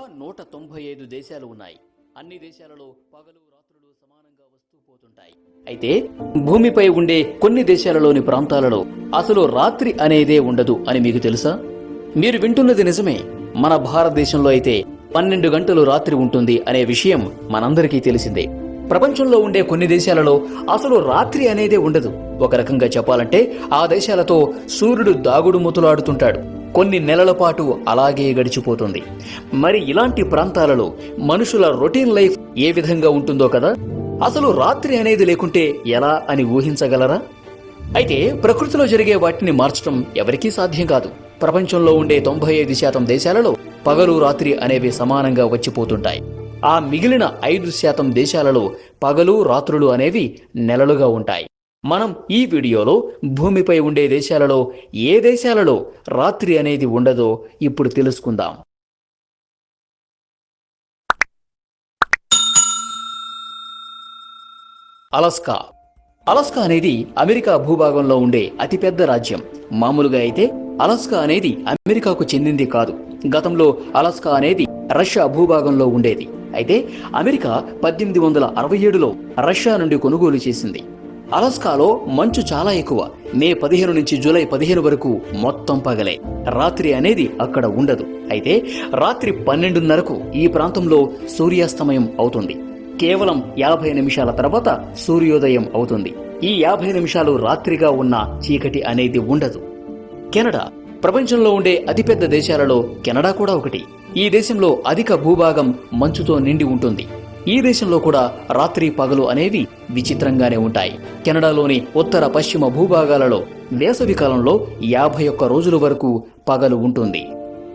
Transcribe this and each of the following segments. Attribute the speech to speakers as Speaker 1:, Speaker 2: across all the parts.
Speaker 1: 195 దేశాలు ఉన్నాయి. అన్ని దేశాలలో పగలు రాత్రులు సమానంగా వస్తూ పోతుంటాయి. అయితే భూమిపై ఉండే కొన్ని దేశాలలోని ప్రాంతాలలో అసలు రాత్రి అనేదే ఉండదు అని మీకు తెలుసా? మీరు వింటున్నది నిజమే. మన భారతదేశంలో అయితే 12 గంటలు రాత్రి ఉంటుంది అనే విషయం మనందరికీ తెలిసిందే. ప్రపంచంలో ఉండే కొన్ని దేశాలలో అసలు రాత్రి అనేదే ఉండదు. ఒక రకంగా చెప్పాలంటే ఆ దేశాలతో సూర్యుడు దాగుడు మూతలాడుతుంటాడు. కొన్ని నెలల పాటు అలాగే గడిచిపోతుంది. మరి ఇలాంటి ప్రాంతాలలో మనుషుల రొటీన్ లైఫ్ ఏ విధంగా ఉంటుందో కదా. అసలు రాత్రి అనేది లేకుంటే ఎలా అని ఊహించగలరా? అయితే ప్రకృతిలో జరిగే వాటిని మార్చడం ఎవరికీ సాధ్యం కాదు. ప్రపంచంలో ఉండే 95% దేశాలలో పగలు రాత్రి అనేవి సమానంగా వచ్చిపోతుంటాయి. ఆ మిగిలిన 5% దేశాలలో పగలు రాత్రులు అనేవి నెలలుగా ఉంటాయి. మనం ఈ వీడియోలో భూమిపై ఉండే దేశాలలో ఏ దేశాలలో రాత్రి అనేది ఉండదో ఇప్పుడు తెలుసుకుందాం. అలస్కా. అలస్కా అనేది అమెరికా భూభాగంలో ఉండే అతిపెద్ద రాజ్యం. మామూలుగా అయితే అలస్కా అనేది అమెరికాకు చెందింది కాదు. గతంలో అలస్కా అనేది రష్యా భూభాగంలో ఉండేది. అయితే అమెరికా 1867లో రష్యా నుండి కొనుగోలు చేసింది. అలస్కాలో మంచు చాలా ఎక్కువ. మే 15 నుంచి జూలై 15 వరకు మొత్తం పగలే. రాత్రి అనేది అక్కడ ఉండదు. అయితే రాత్రి 12:30కు ఈ ప్రాంతంలో సూర్యాస్తమయం అవుతుంది. కేవలం 50 నిమిషాల తర్వాత సూర్యోదయం అవుతుంది. ఈ 50 నిమిషాలు రాత్రిగా ఉన్న చీకటి అనేది ఉండదు. కెనడా. ప్రపంచంలో ఉండే అతిపెద్ద దేశాలలో కెనడా కూడా ఒకటి. ఈ దేశంలో అధిక భూభాగం మంచుతో నిండి ఉంటుంది. ఈ దేశంలో కూడా రాత్రి పగలు అనేవి విచిత్రంగానే ఉంటాయి. కెనడాలోని ఉత్తర పశ్చిమ భూభాగాలలో వేసవి కాలంలో 51 రోజుల వరకు పగలు ఉంటుంది.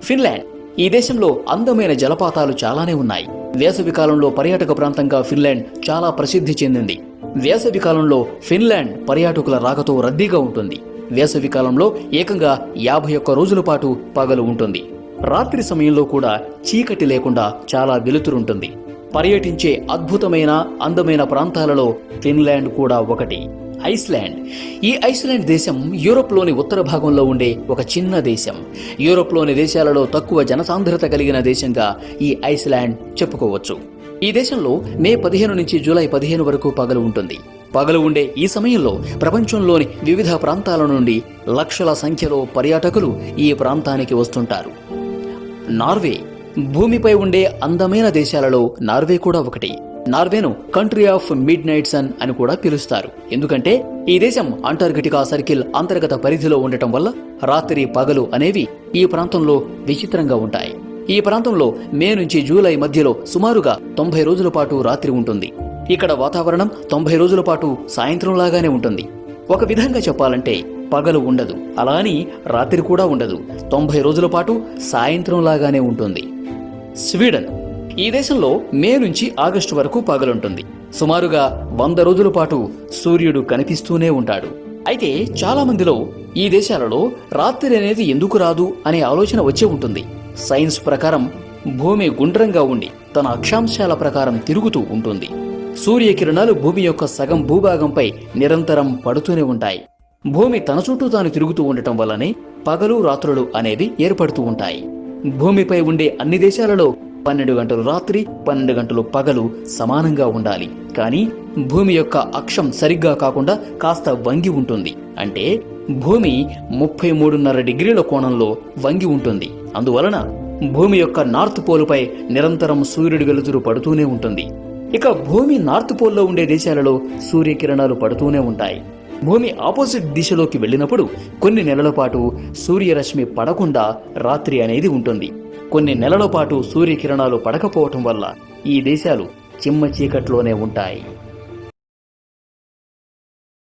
Speaker 1: ఫిన్లాండ్. ఈ దేశంలో అందమైన జలపాతాలు చాలానే ఉన్నాయి. వేసవి కాలంలో పర్యాటక ప్రాంతంగా ఫిన్లాండ్ చాలా ప్రసిద్ధి చెందింది. వేసవి కాలంలో ఫిన్లాండ్ పర్యాటకుల రాకతో రద్దీగా ఉంటుంది. వేసవి కాలంలో ఏకంగా 51 రోజుల పాటు పగలు ఉంటుంది. రాత్రి సమయంలో కూడా చీకటి లేకుండా చాలా వెలుతురుంటుంది. పర్యటించే అద్భుతమైన అందమైన ప్రాంతాలలో ఫిన్లాండ్ కూడా ఒకటి. ఐస్లాండ్. ఈ ఐస్లాండ్ దేశం యూరోప్లోని ఉత్తర భాగంలో ఉండే ఒక చిన్న దేశం. యూరోప్లోని దేశాలలో తక్కువ జనసాంద్రత కలిగిన దేశంగా ఈ ఐస్లాండ్ చెప్పుకోవచ్చు. ఈ దేశంలో మే 15 నుంచి జూలై 15 వరకు పగలు ఉంటుంది. పగలు ఉండే ఈ సమయంలో ప్రపంచంలోని వివిధ ప్రాంతాల నుండి లక్షల సంఖ్యలో పర్యాటకులు ఈ ప్రాంతానికి వస్తుంటారు. నార్వే. భూమిపై ఉండే అందమైన దేశాలలో నార్వే కూడా ఒకటి. నార్వేను country of midnight sun అని కూడా పిలుస్తారు. ఎందుకంటే ఈ దేశం అంటార్కిటికా సర్కిల్ అంతర్గత పరిధిలో ఉండటం వల్ల రాత్రి పగలు అనేవి ఈ ప్రాంతంలో విచిత్రంగా ఉంటాయి. ఈ ప్రాంతంలో మే నుంచి జూలై మధ్యలో సుమారుగా 90 రోజుల పాటు రాత్రి ఉంటుంది. ఇక్కడ వాతావరణం 90 రోజుల పాటు సాయంత్రం లాగానే ఉంటుంది. ఒక విధంగా చెప్పాలంటే పగలు ఉండదు, అలా అని రాత్రి కూడా ఉండదు. 90 రోజుల పాటు సాయంత్రం లాగానే ఉంటుంది. స్వీడన్. ఈ దేశంలో మే నుంచి ఆగస్టు వరకు పగలుంటుంది. సుమారుగా 100 రోజుల పాటు సూర్యుడు కనిపిస్తూనే ఉంటాడు. అయితే చాలా మందిలో ఈ దేశాలలో రాత్రి అనేది ఎందుకు రాదు అనే ఆలోచన వచ్చే ఉంటుంది. సైన్స్ ప్రకారం భూమి గుండ్రంగా ఉండి తన అక్షాంశాల ప్రకారం తిరుగుతూ ఉంటుంది. సూర్యకిరణాలు భూమి యొక్క సగం భూభాగంపై నిరంతరం పడుతూనే ఉంటాయి. భూమి తన చుట్టూ తాను తిరుగుతూ ఉండటం వల్లనే పగలు రాత్రులు అనేవి ఏర్పడుతూ ఉంటాయి. భూమిపై ఉండే అన్ని దేశాలలో 12 గంటలు రాత్రి 12 గంటలు పగలు సమానంగా ఉండాలి. కానీ భూమి యొక్క అక్షం సరిగ్గా కాకుండా కాస్త వంగి ఉంటుంది. అంటే భూమి 33.5 డిగ్రీల కోణంలో వంగి ఉంటుంది. అందువలన భూమి యొక్క నార్త్ పోలుపై నిరంతరం సూర్యుడి వెలుతురు పడుతూనే ఉంటుంది. ఇక భూమి నార్త్ పోల్లో ఉండే దేశాలలో సూర్యకిరణాలు పడుతూనే ఉంటాయి. భూమి ఆపోజిట్ దిశలోకి వెళ్ళినప్పుడు కొన్ని నెలల పాటు సూర్యరశ్మి పడకుండా రాత్రి అనేది ఉంటుంది. కొన్ని నెలల పాటు సూర్యకిరణాలు పడకపోవటం వల్ల ఈ దేశాలు చిమ్మ చీకట్లోనే ఉంటాయి.